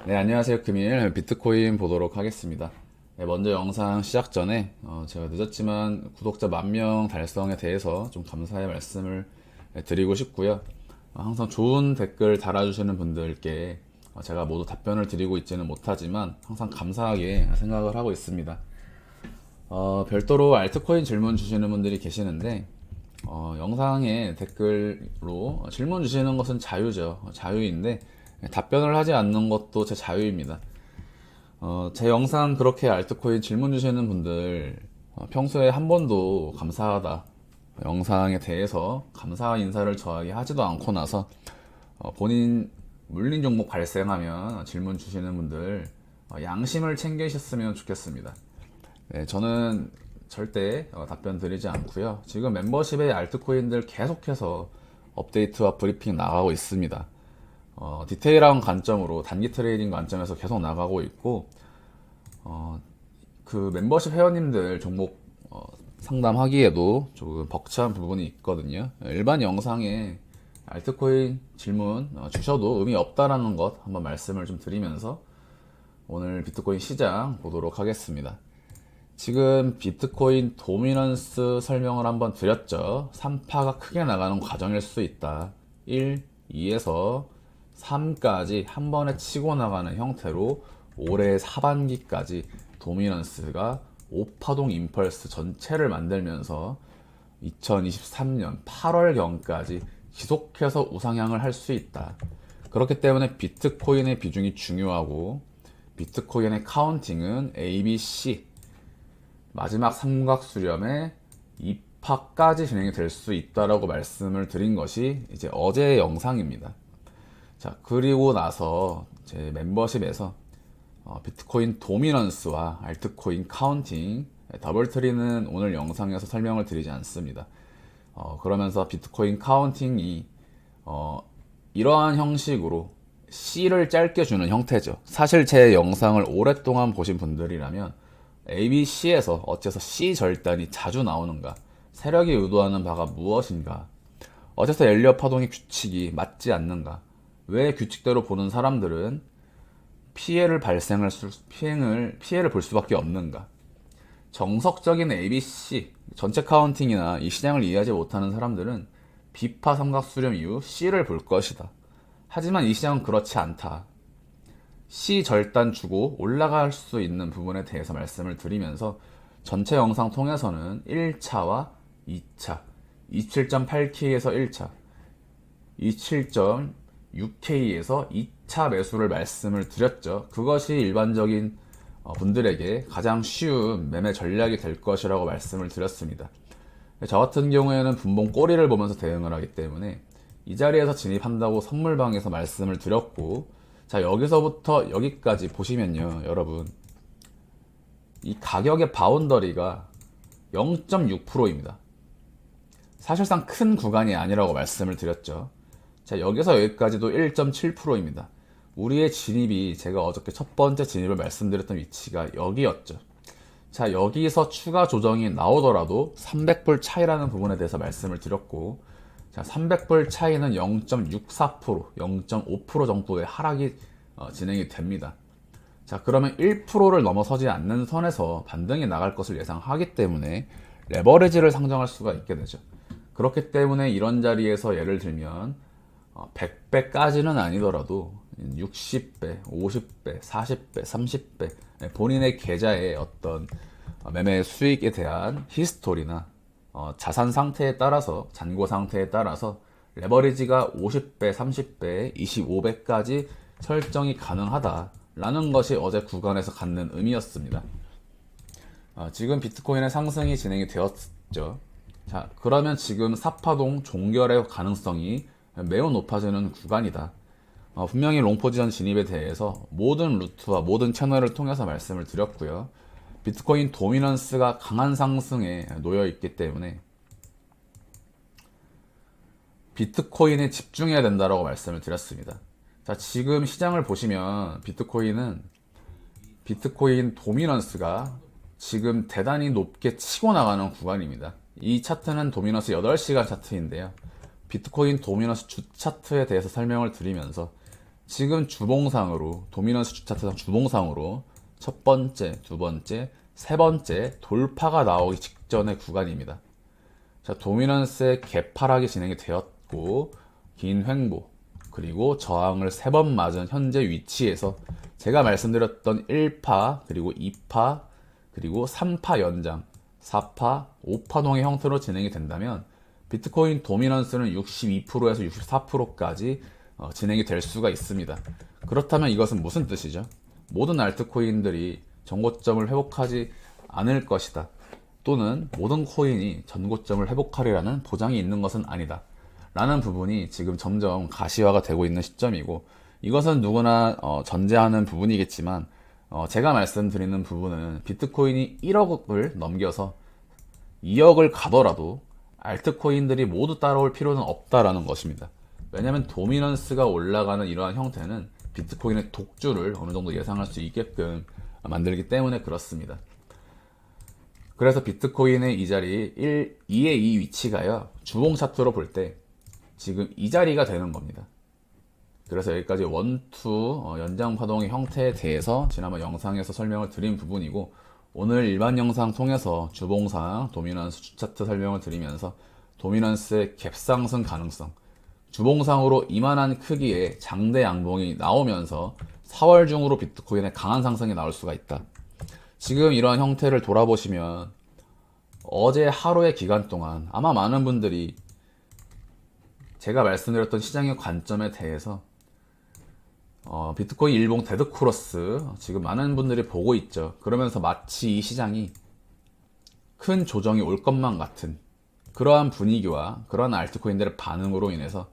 네, 안녕하세요. 금일 비트코인 보도록 하겠습니다. 네, 먼저 영상 시작 전에 제가 늦었지만 구독자 10,000명 달성에 대해서 좀 감사의 말씀을 드리고 싶고요. 항상 좋은 댓글 달아주시는 분들께 제가 모두 답변을 드리고 있지는 못하지만 항상 감사하게 생각을 하고 있습니다. 별도로 알트코인 질문 주시는 분들이 계시는데 영상에 댓글로 질문 주시는 것은 자유죠. 자유인데 답변을 하지 않는 것도 제 자유입니다. 제 영상 그렇게 알트코인 질문 주시는 분들 평소에 한 번도 감사하다 영상에 대해서 감사 인사를 저에게 하지도 않고 나서 본인 물린 종목 발생하면 질문 주시는 분들 양심을 챙기셨으면 좋겠습니다. 네, 저는 절대 답변 드리지 않고요. 지금 멤버십의 알트코인들 계속해서 업데이트와 브리핑 나가고 있습니다. 디테일한 관점으로 단기 트레이딩 관점에서 계속 나가고 있고 그 멤버십 회원님들 종목 상담하기에도 조금 벅찬 부분이 있거든요. 일반 영상에 알트코인 질문 주셔도 의미 없다라는 것 한번 말씀을 좀 드리면서 오늘 비트코인 시장 보도록 하겠습니다. 지금 비트코인 도미넌스 설명을 한번 드렸죠. 3파가 크게 나가는 과정일 수 있다. 1, 2에서 3까지 한 번에 치고 나가는 형태로 올해 하반기까지 도미넌스가 5파동 임펄스 전체를 만들면서 2023년 8월경까지 지속해서 우상향을 할 수 있다. 그렇기 때문에 비트코인의 비중이 중요하고 비트코인의 카운팅은 A, B, C 마지막 삼각 수렴에 2파까지 진행이 될 수 있다라고 말씀을 드린 것이 이제 어제의 영상입니다. 자, 그리고 나서 제 멤버십에서 비트코인 도미넌스와 알트코인 카운팅 더블트리는 오늘 영상에서 설명을 드리지 않습니다. 그러면서 비트코인 카운팅이 이러한 형식으로 C를 짧게 주는 형태죠. 사실 제 영상을 오랫동안 보신 분들이라면 ABC에서 어째서 C 절단이 자주 나오는가? 세력이 의도하는 바가 무엇인가? 어째서 엘리엇 파동의 규칙이 맞지 않는가? 왜 규칙대로 보는 사람들은 피해를 볼 수밖에 없는가? 정석적인 ABC, 전체 카운팅이나 이 시장을 이해하지 못하는 사람들은 B파 삼각수렴 이후 C를 볼 것이다. 하지만 이 시장은 그렇지 않다. C 절단 주고 올라갈 수 있는 부분에 대해서 말씀을 드리면서 전체 영상 통해서는 1차와 2차, 27.8K에서 1차, 27.6K에서 2차 매수를 말씀을 드렸죠. 그것이 일반적인 분들에게 가장 쉬운 매매 전략이 될 것이라고 말씀을 드렸습니다. 저 같은 경우에는 분봉 꼬리를 보면서 대응을 하기 때문에 이 자리에서 진입한다고 선물방에서 말씀을 드렸고, 자, 여기서부터 여기까지 보시면요, 여러분. 이 가격의 바운더리가 0.6%입니다. 사실상 큰 구간이 아니라고 말씀을 드렸죠. 자, 여기서 여기까지도 1.7%입니다. 우리의 진입이 제가 어저께 첫 번째 진입을 말씀드렸던 위치가 여기였죠. 자, 여기서 추가 조정이 나오더라도 300불 차이라는 부분에 대해서 말씀을 드렸고, 자, 300불 차이는 0.64%, 0.5% 정도의 하락이 진행이 됩니다. 자, 그러면 1%를 넘어서지 않는 선에서 반등이 나갈 것을 예상하기 때문에 레버리지를 상정할 수가 있게 되죠. 그렇기 때문에 이런 자리에서 예를 들면 100배까지는 아니더라도 60배, 50배, 40배, 30배 본인의 계좌의 어떤 매매 수익에 대한 히스토리나 자산 상태에 따라서, 잔고 상태에 따라서 레버리지가 50배, 30배, 25배까지 설정이 가능하다라는 것이 어제 구간에서 갖는 의미였습니다. 지금 비트코인의 상승이 진행이 되었죠. 자, 그러면 지금 사파동 종결의 가능성이 매우 높아지는 구간이다. 분명히 롱포지션 진입에 대해서 모든 루트와 모든 채널을 통해서 말씀을 드렸고요. 비트코인 도미넌스가 강한 상승에 놓여 있기 때문에 비트코인에 집중해야 된다라고 말씀을 드렸습니다. 자, 지금 시장을 보시면 비트코인 도미넌스가 지금 대단히 높게 치고 나가는 구간입니다. 이 차트는 도미넌스 8시간 차트인데요. 비트코인 도미넌스 주 차트에 대해서 설명을 드리면서 지금 주봉상으로 도미넌스 차트상 주봉상으로 첫 번째, 두 번째, 세 번째 돌파가 나오기 직전의 구간입니다. 자, 도미넌스의 개파락이 진행이 되었고 긴 횡보 그리고 저항을 3번 맞은 현재 위치에서 제가 말씀드렸던 1파 그리고 2파 그리고 3파 연장 4파 5파동의 형태로 진행이 된다면 비트코인 도미넌스는 62%에서 64%까지 진행이 될 수가 있습니다. 그렇다면 이것은 무슨 뜻이죠? 모든 알트코인들이 전고점을 회복하지 않을 것이다. 또는 모든 코인이 전고점을 회복하리라는 보장이 있는 것은 아니다. 라는 부분이 지금 점점 가시화가 되고 있는 시점이고, 이것은 누구나 전제하는 부분이겠지만 제가 말씀드리는 부분은 비트코인이 1억을 넘겨서 2억을 가더라도 알트코인들이 모두 따라올 필요는 없다라는 것입니다. 왜냐하면 도미넌스가 올라가는 이러한 형태는 비트코인의 독주를 어느 정도 예상할 수 있게끔 만들기 때문에 그렇습니다. 그래서 비트코인의 이 자리 2의 2 위치가요, 주봉 차트로 볼 때 지금 이 자리가 되는 겁니다. 그래서 여기까지 원투 연장 파동의 형태에 대해서 지난번 영상에서 설명을 드린 부분이고, 오늘 일반 영상 통해서 주봉상 도미넌스 주차트 설명을 드리면서 도미넌스의 갭상승 가능성, 주봉상으로 이만한 크기의 장대 양봉이 나오면서 4월 중으로 비트코인의 강한 상승이 나올 수가 있다. 지금 이러한 형태를 돌아보시면 어제 하루의 기간 동안 아마 많은 분들이 제가 말씀드렸던 시장의 관점에 대해서 비트코인 일봉 데드크로스 지금 많은 분들이 보고 있죠. 그러면서 마치 이 시장이 큰 조정이 올 것만 같은 그러한 분위기와 그러한 알트코인들의 반응으로 인해서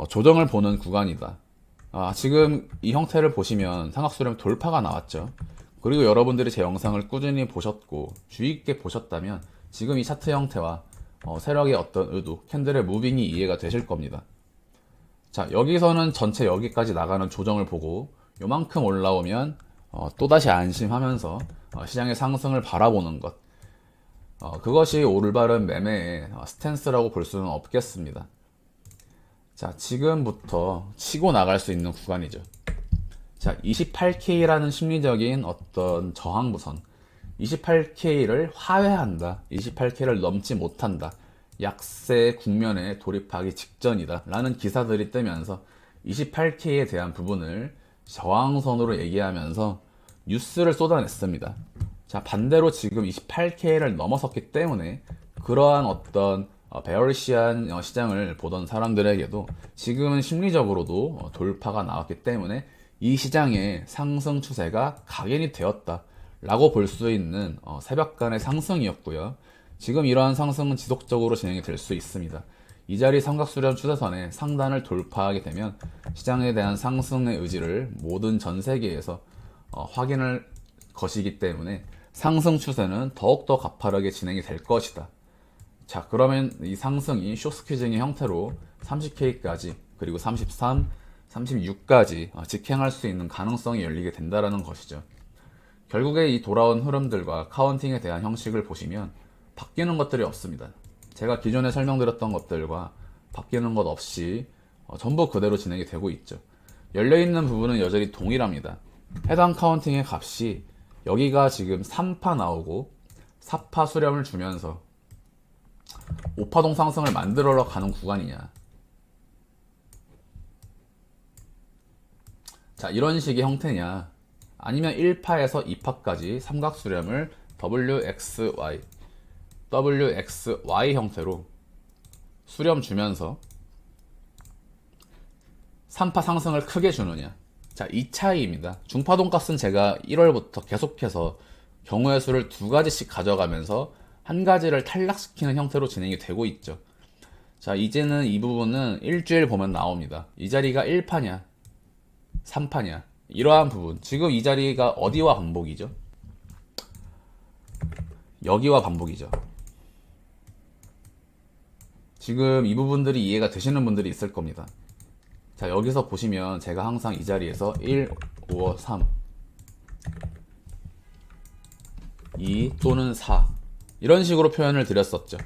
조정을 보는 구간이다. 지금 이 형태를 보시면 삼각수렴 돌파가 나왔죠. 그리고 여러분들이 제 영상을 꾸준히 보셨고 주의 있게 보셨다면 지금 이 차트 형태와 세력의 어떤 의도, 캔들의 무빙이 이해가 되실 겁니다. 자, 여기서는 전체 여기까지 나가는 조정을 보고 요만큼 올라오면 또다시 안심하면서 시장의 상승을 바라보는 것, 그것이 올바른 매매의 스탠스라고 볼 수는 없겠습니다. 자, 지금부터 치고 나갈 수 있는 구간이죠. 자, 28K라는 심리적인 어떤 저항부선, 28K를 화해한다, 28K를 넘지 못한다, 약세 국면에 돌입하기 직전이다 라는 기사들이 뜨면서 28K에 대한 부분을 저항선으로 얘기하면서 뉴스를 쏟아냈습니다. 자, 반대로 지금 28K를 넘어섰기 때문에 그러한 어떤 베어리시한 시장을 보던 사람들에게도 지금은 심리적으로도 돌파가 나왔기 때문에 이 시장의 상승 추세가 각인이 되었다 라고 볼 수 있는 새벽 간의 상승이었고요. 지금 이러한 상승은 지속적으로 진행이 될 수 있습니다. 이 자리 삼각수렴 추세선의 상단을 돌파하게 되면 시장에 대한 상승의 의지를 모든 전 세계에서 확인할 것이기 때문에 상승 추세는 더욱더 가파르게 진행이 될 것이다. 자, 그러면 이 상승이 숏스퀴징의 형태로 30K까지 그리고 33, 36까지 직행할 수 있는 가능성이 열리게 된다는 것이죠. 결국에 이 돌아온 흐름들과 카운팅에 대한 형식을 보시면 바뀌는 것들이 없습니다. 제가 기존에 설명드렸던 것들과 바뀌는 것 없이 전부 그대로 진행이 되고 있죠. 열려있는 부분은 여전히 동일합니다. 해당 카운팅의 값이 여기가 지금 3파 나오고 4파 수렴을 주면서 5파동 상승을 만들어 가는 구간이냐. 자, 이런 식의 형태냐, 아니면 1파에서 2파까지 삼각수렴을 WXY 형태로 수렴 주면서 3파 상승을 크게 주느냐. 자, 이 차이입니다. 중파동 값은 제가 1월부터 계속해서 경우의 수를 2가지씩 가져가면서 한 가지를 탈락시키는 형태로 진행이 되고 있죠. 자, 이제는 이 부분은 일주일 보면 나옵니다. 이 자리가 1파냐 3파냐, 이러한 부분. 지금 이 자리가 어디와 반복이죠? 여기와 반복이죠. 지금 이 부분들이 이해가 되시는 분들이 있을 겁니다. 자, 여기서 보시면 제가 항상 이 자리에서 1, 5, 3, 2 또는 4 이런 식으로 표현을 드렸었죠.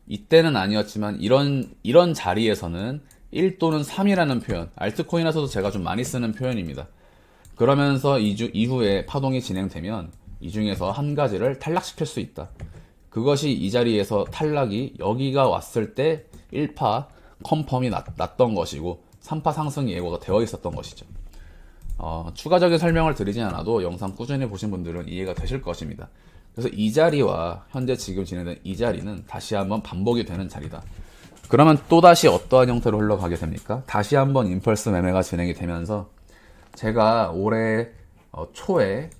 이때는 아니었지만 이런 자리에서는 1 또는 3이라는 표현, 알트코인에서도 제가 좀 많이 쓰는 표현입니다. 그러면서 이후에 파동이 진행되면 이 중에서 한 가지를 탈락시킬 수 있다. 그것이 이 자리에서 탈락이 여기가 왔을 때 1파 컨펌이 났던 것이고 3파 상승 예고가 되어 있었던 것이죠. 추가적인 설명을 드리지 않아도 영상 꾸준히 보신 분들은 이해가 되실 것입니다. 그래서 이 자리와 현재 지금 진행된 이 자리는 다시 한번 반복이 되는 자리다. 그러면 또다시 어떠한 형태로 흘러가게 됩니까? 다시 한번 임펄스 매매가 진행이 되면서 제가 올해 초에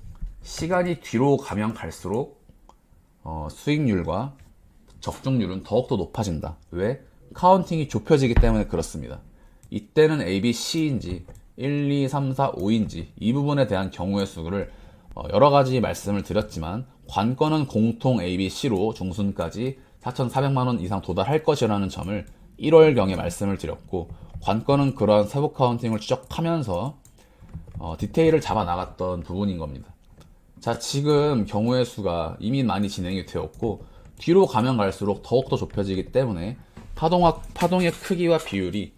시간이 뒤로 가면 갈수록 수익률과 적중률은 더욱더 높아진다. 왜? 카운팅이 좁혀지기 때문에 그렇습니다. 이때는 A, B, C인지 1, 2, 3, 4, 5인지 이 부분에 대한 경우의 수를 여러 가지 말씀을 드렸지만 관건은 공통 A, B, C로 중순까지 4,400만 원 이상 도달할 것이라는 점을 1월경에 말씀을 드렸고, 관건은 그러한 세부 카운팅을 추적하면서 디테일을 잡아 나갔던 부분인 겁니다. 자, 지금 경우의 수가 이미 많이 진행이 되었고 뒤로 가면 갈수록 더욱더 좁혀지기 때문에 파동의 크기와 비율이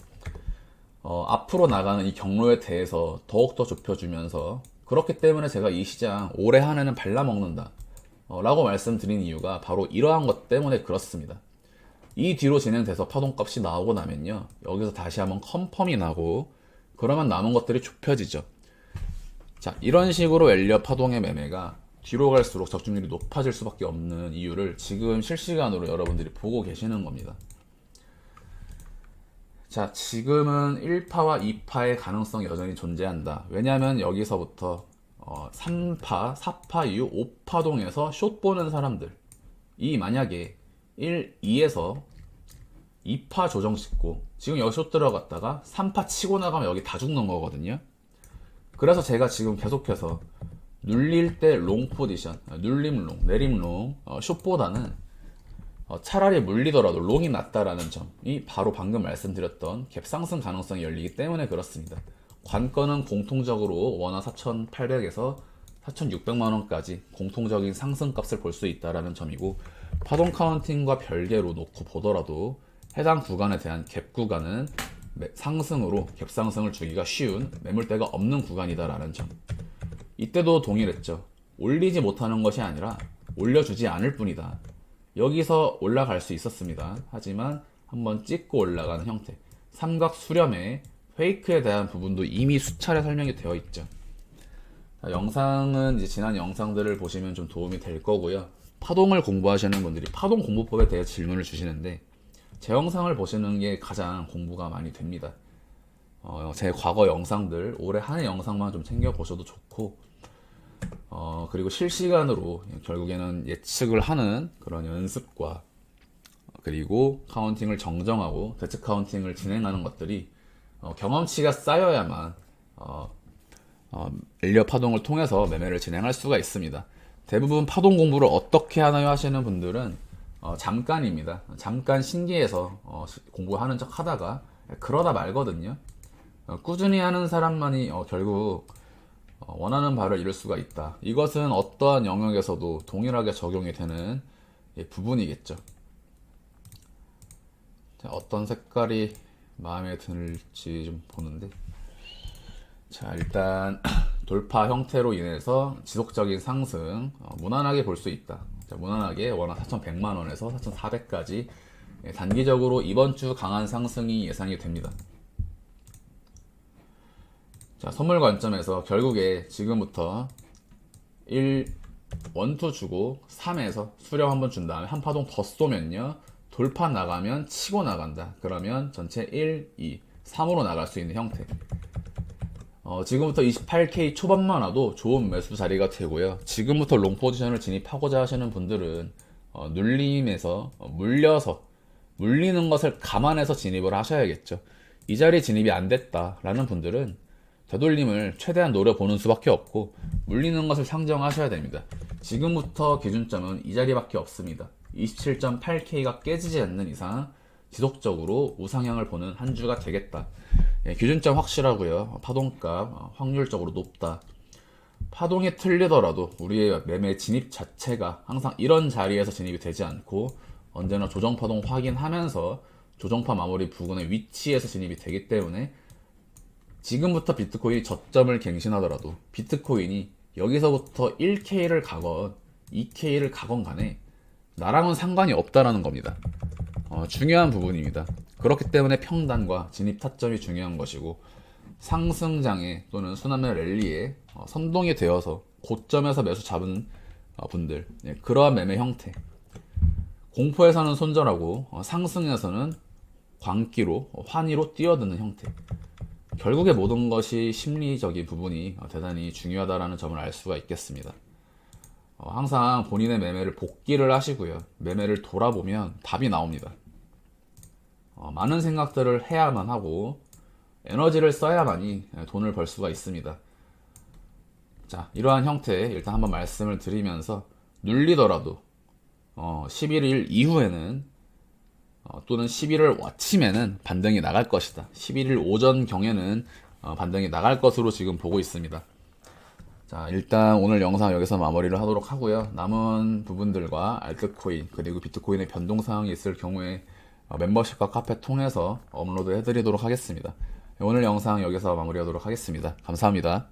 앞으로 나가는 이 경로에 대해서 더욱더 좁혀주면서, 그렇기 때문에 제가 이 시장 올해 한 해는 발라먹는다 라고 말씀드린 이유가 바로 이러한 것 때문에 그렇습니다. 이 뒤로 진행돼서 파동값이 나오고 나면요, 여기서 다시 한번 컨펌이 나고 그러면 남은 것들이 좁혀지죠. 자, 이런 식으로 엘리엇 파동의 매매가 뒤로 갈수록 적중률이 높아질 수밖에 없는 이유를 지금 실시간으로 여러분들이 보고 계시는 겁니다. 자, 지금은 1파와 2파의 가능성이 여전히 존재한다. 왜냐하면 여기서부터 3파, 4파 이후 5파동에서 숏 보는 사람들이 만약에 1, 2에서 2파 조정 찍고 지금 여기 숏 들어갔다가 3파 치고 나가면 여기 다 죽는 거거든요. 그래서 제가 지금 계속해서 눌릴 때 롱 포지션, 눌림 롱, 내림 롱, 숏보다는 차라리 물리더라도 롱이 낫다라는 점이 바로 방금 말씀드렸던 갭 상승 가능성이 열리기 때문에 그렇습니다. 관건은 공통적으로 원화 4,800에서 4,600만 원까지 공통적인 상승값을 볼 수 있다라는 점이고, 파동 카운팅과 별개로 놓고 보더라도 해당 구간에 대한 갭 구간은 상승으로 갭 상승을 주기가 쉬운 매물대가 없는 구간이다라는 점. 이때도 동일했죠. 올리지 못하는 것이 아니라 올려주지 않을 뿐이다. 여기서 올라갈 수 있었습니다. 하지만 한번 찍고 올라가는 형태, 삼각 수렴의 페이크에 대한 부분도 이미 수차례 설명이 되어 있죠. 자, 영상은 이제 지난 영상들을 보시면 좀 도움이 될 거고요. 파동을 공부하시는 분들이 파동 공부법에 대해 질문을 주시는데 제 영상을 보시는 게 가장 공부가 많이 됩니다. 제 과거 영상들, 올해 한 해 영상만 좀 챙겨보셔도 좋고, 그리고 실시간으로 결국에는 예측을 하는 그런 연습과 그리고 카운팅을 정정하고 대체 카운팅을 진행하는 것들이 경험치가 쌓여야만 엘리엇 파동을 통해서 매매를 진행할 수가 있습니다. 대부분 파동 공부를 어떻게 하나요 하시는 분들은 잠깐입니다. 잠깐 신기해서 공부하는 척 하다가 그러다 말거든요. 꾸준히 하는 사람만이 결국 원하는 바를 이룰 수가 있다. 이것은 어떠한 영역에서도 동일하게 적용이 되는 부분이겠죠. 자, 어떤 색깔이 마음에 들지 좀 보는데, 자, 일단 돌파 형태로 인해서 지속적인 상승 무난하게 볼 수 있다. 자, 무난하게 원화 4,100만 원에서 4,400까지 단기적으로 이번 주 강한 상승이 예상이 됩니다. 자, 선물 관점에서 결국에 지금부터 1, 2 주고 3에서 수렴 한번 준 다음에 한 파동 더 쏘면요, 돌파 나가면 치고 나간다. 그러면 전체 1, 2, 3으로 나갈 수 있는 형태. 지금부터 28K 초반만 와도 좋은 매수 자리가 되고요. 지금부터 롱 포지션을 진입하고자 하시는 분들은 눌림에서 물리는 것을 감안해서 진입을 하셔야겠죠. 이 자리에 진입이 안 됐다라는 분들은 되돌림을 최대한 노려보는 수밖에 없고, 물리는 것을 상정하셔야 됩니다. 지금부터 기준점은 이 자리밖에 없습니다. 27.8K가 깨지지 않는 이상 지속적으로 우상향을 보는 한 주가 되겠다. 기준점 확실하고요. 파동값 확률적으로 높다. 파동이 틀리더라도 우리의 매매 진입 자체가 항상 이런 자리에서 진입이 되지 않고 언제나 조정 파동 확인하면서 조정파 마무리 부근의 위치에서 진입이 되기 때문에 지금부터 비트코인이 저점을 갱신하더라도 비트코인이 여기서부터 1K를 가건 2K를 가건 간에 나랑은 상관이 없다라는 겁니다. 중요한 부분입니다. 그렇기 때문에 평단과 진입 타점이 중요한 것이고, 상승장에 또는 순환매 랠리에 선동이 되어서 고점에서 매수 잡은 분들, 그러한 매매 형태, 공포에서는 손절하고 상승에서는 광기로 환희로 뛰어드는 형태, 결국에 모든 것이 심리적인 부분이 대단히 중요하다는 점을 알 수가 있겠습니다. 항상 본인의 매매를 복기를 하시고요. 매매를 돌아보면 답이 나옵니다. 많은 생각들을 해야만 하고 에너지를 써야만이 돈을 벌 수가 있습니다. 자, 이러한 형태 일단 한번 말씀을 드리면서 눌리더라도 11일 이후에는 또는 11월 아침에는 반등이 나갈 것이다. 11일 오전 경에는 반등이 나갈 것으로 지금 보고 있습니다. 자, 일단 오늘 영상 여기서 마무리를 하도록 하고요. 남은 부분들과 알트코인 그리고 비트코인의 변동 사항이 있을 경우에 멤버십과 카페 통해서 업로드 해드리도록 하겠습니다. 오늘 영상 여기서 마무리하도록 하겠습니다. 감사합니다.